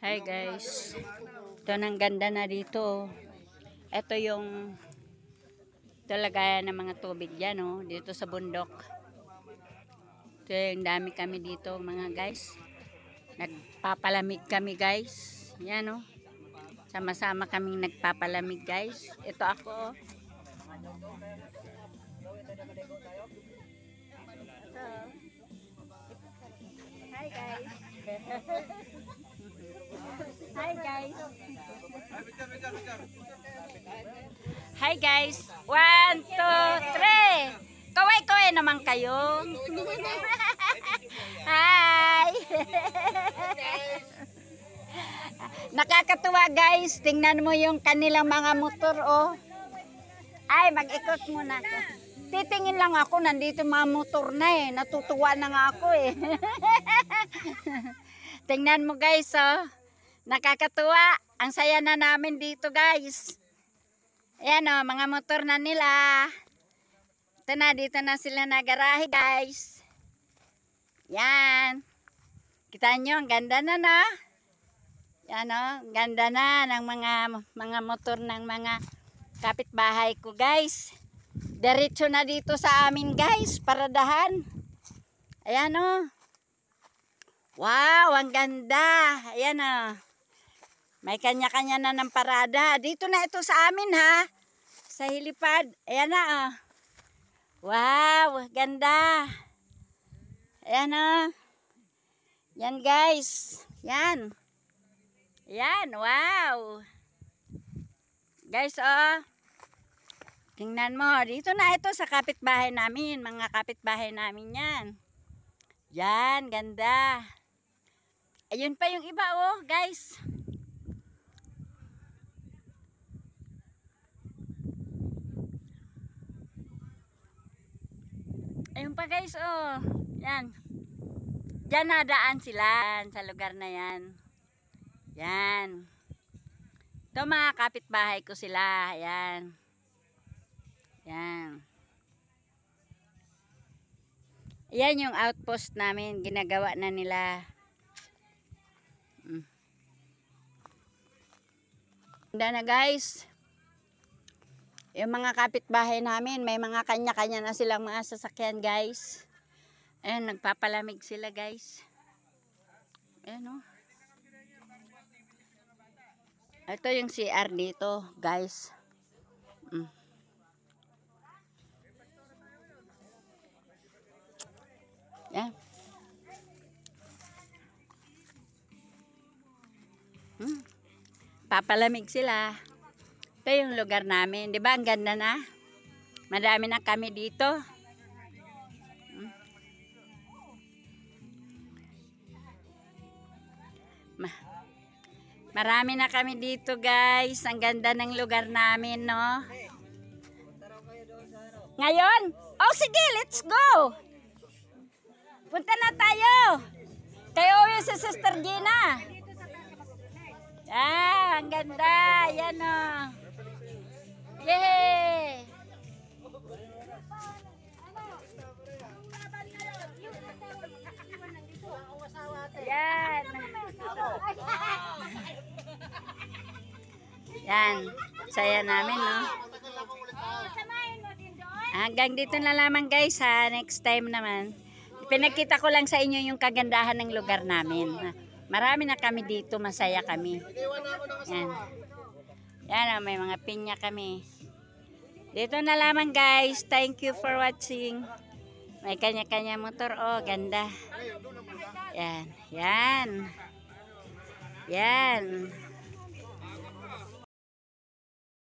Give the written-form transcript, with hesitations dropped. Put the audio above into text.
Hi guys. Ito nang ganda na dito. Ito yung lagayan ng mga tubig dyan, oh, dito sa bundok. Ito yung dami kami dito mga guys. Nagpapalamig kami guys. Yan, oh. Sama-sama kaming nagpapalamig guys. Ito ako, oh. Hi guys. Hi guys. Hi guys. 1, 2, 3. Kaway-kaway naman kayo. Hi. Nakakatuwa guys. Tingnan mo yung kanilang mga motor, oh. Ay, mag-ikot muna ako. Titingin lang ako, nandito mga motor na eh. Natutuwa na nga ako eh. Tingnan mo guys, oh. Nakakatuwa. Ang saya na namin dito guys. Ayan, oh, mga motor na nila. Ito na, dito na sila nagarahe guys. Yan. Kita nyo, ang ganda na na. Yan, oh, ganda na ng mga motor ng mga kapitbahay ko guys. Diretso na dito sa amin guys, paradahan. Ayan, oh. Wow, ang ganda. Ayan, oh. May kanya-kanya na ng parada. Dito na ito sa amin ha. Sa Hilipad. Ayan na, oh. Wow, ganda. Ayan, oh. Yan guys. Yan. Yan, wow. Guys, oh. Tingnan mo. Dito na ito sa kapitbahay namin. Mga kapitbahay namin yan. Yan, ganda. Ayun pa yung iba, oh, guys. Ayun pa guys, oh. Yan. Diyan nadaan sila sa lugar na yan. Yan. Ito mga kapitbahay ko sila. Yan. Yan. Yan yung outpost namin. Ginagawa na nila. Ganda na guys. Yung mga kapitbahay namin, may mga kanya-kanya na silang mga sasakyan guys. Ayan, nagpapalamig sila guys. Ayan, oh. Ito yung CR dito guys. Yan. Papalamig sila. Ito yung lugar namin. Diba ang ganda na? Madami na kami dito. Marami na kami dito guys. Ang ganda ng lugar namin, no? Ngayon? Oh sige, let's go! Punta na tayo! Kayo yung si Sister Gina. Ah, ang ganda. Yan, oh. Yay! Yan. Yan. Saya namin, no? Hanggang dito na lamang guys, ha. Next time naman. Pinakita ko lang sa inyo yung kagandahan ng lugar namin. Marami na kami dito, masaya kami. Yan. Yan, may mga pinya kami. Dito na lamang guys. Thank you for watching. May kanya-kanya motor. Oh, ganda. Yan. Yan. Yan.